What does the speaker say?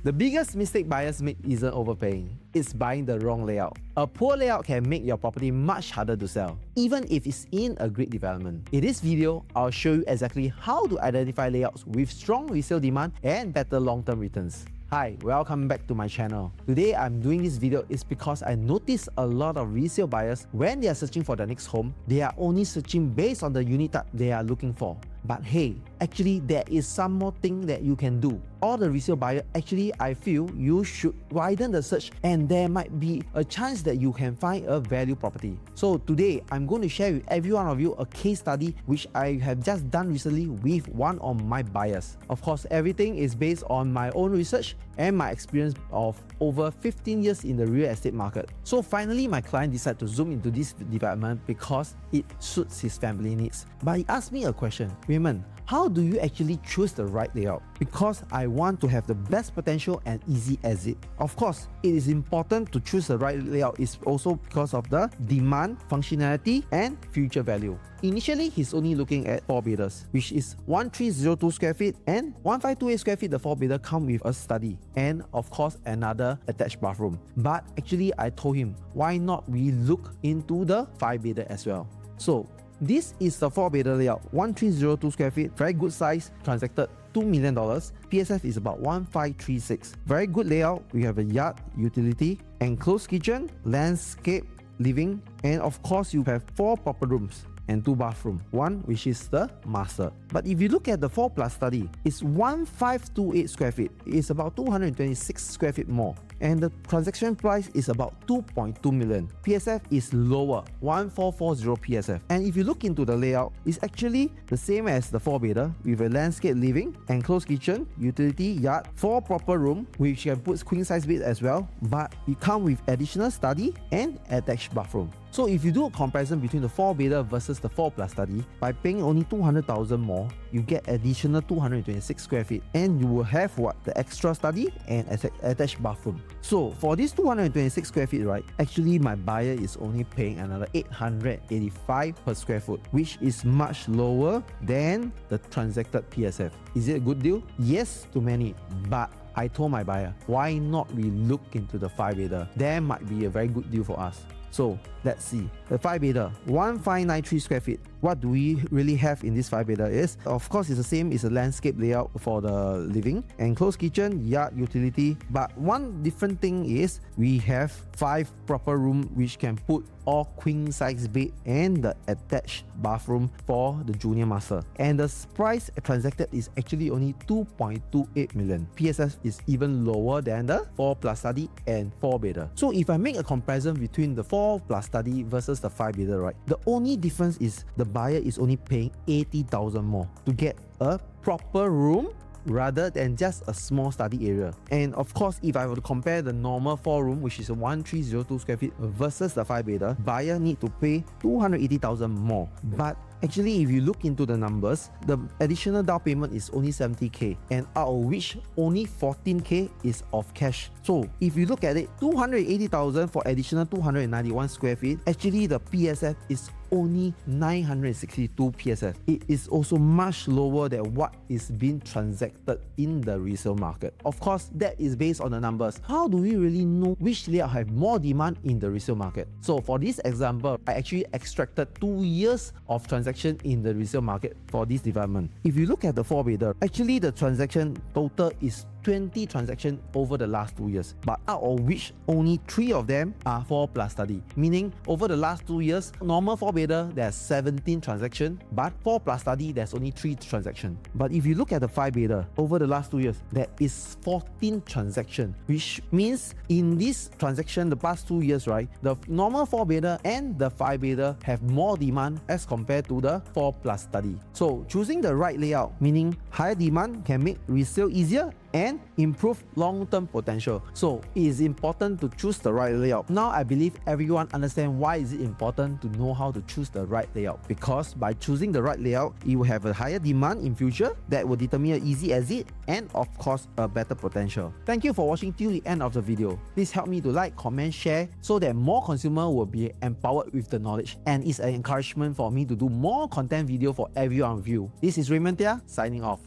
The biggest mistake buyers make isn't overpaying, it's buying the wrong layout. A poor layout can make your property much harder to sell, even if it's in a great development. In this video, I'll show you exactly how to identify layouts with strong resale demand and better long-term returns. Hi, welcome back to my channel. Today I'm doing this video is because I noticed a lot of resale buyers, when they are searching for their next home, they are only searching based on the unit type they are looking for. But hey, actually there is some more thing that you can do. All the resale buyer, actually I feel you should widen the search and there might be a chance that you can find a value property. So today I'm going to share with every one of you a case study which I have just done recently with one of my buyers. Of course, everything is based on my own research and my experience of over 15 years in the real estate market. So finally my client decided to zoom into this development because it suits his family needs. But he asked me a question, Raymond, how do you actually choose the right layout? Because I want to have the best potential and easy exit. Of course, it is important to choose the right layout is also because of the demand, functionality, and future value. Initially, he's only looking at 4-beders, which is 1302 square feet and 1528 square feet. The 4-bedder come with a study and of course another attached bathroom. But actually, I told him, why not we look into the 5-bedder as well? So this is the 4-bedder layout, 1302 square feet, very good size, transacted $2 million. PSF is about 1536. Very good layout. We have a yard, utility, enclosed kitchen, landscape, living, and of course you have 4 proper rooms and 2 bathrooms, one which is the master. But if you look at the 4+ study, it's 1528 square feet. It's about 226 square feet more. And the transaction price is about 2.2 million. PSF is lower, 1440 PSF. And if you look into the layout, it's actually the same as the 4-bedder with a landscape living, enclosed kitchen, utility, yard, 4 proper room, which can put queen size bed as well, but it comes with additional study and attached bathroom. So if you do a comparison between the 4-bedder versus the 4+ study, by paying only 200,000 more, you get additional 226 square feet and you will have what? The extra study and attached bathroom. So for this 226 square feet, right, actually my buyer is only paying another 885 per square foot, which is much lower than the transacted PSF. Is it a good deal? Yes to many, but I told my buyer, why not we look into the 5-bedder? There might be a very good deal for us. So let's see. The 5-bedder, 1593 square feet. What do we really have in this 5-bedder is, of course, it's the same. It's a landscape layout for the living, enclosed kitchen, yard, utility. But one different thing is we have 5 proper rooms which can put all queen size bed and the attached bathroom for the junior master. And the price transacted is actually only 2.28 million. PSF is even lower than the 4+ study and 4-bedder. So if I make a comparison between the 4+ study versus the 5-bedder, right, the only difference is the buyer is only paying 80,000 more to get a proper room rather than just a small study area. And of course, if I were to compare the normal 4-room, which is a 1302 square feet versus the 5-bedder, buyer need to pay 280,000 more. But actually, if you look into the numbers, the additional down payment is only 70k, and out of which only 14k is of cash. So if you look at it, 280,000 for additional 291 square feet, actually the PSF is only 962 PSF. It is also much lower than what is being transacted in the resale market. Of course, that is based on the numbers. How do we really know which layout have more demand in the resale market? So for this example, I actually extracted 2 years of transaction in the resale market for this development. If you look at the 4-bedder, actually the transaction total is 20 transactions over the last 2 years, but out of which only 3 of them are 4+ study, meaning over the last 2 years, normal 4-bedder there's 17 transactions, but 4+ study there's only 3 transactions. But if you look at the 5-bedder, over the last 2 years there is 14 transactions, which means in this transaction the past 2 years, right, the normal 4-bedder and the 5-bedder have more demand as compared to the 4+ study. So choosing the right layout, meaning higher demand, can make resale easier and improve long-term potential. So it is important to choose the right layout. Now I believe everyone understands why is it important to know how to choose the right layout, because by choosing the right layout, it will have a higher demand in future that will determine an easy exit and of course a better potential. Thank you for watching till the end of the video. Please help me to like, comment, share so that more consumers will be empowered with the knowledge, and it's an encouragement for me to do more content video for every one of you. This is 𝗵𝗵𝗶 signing off.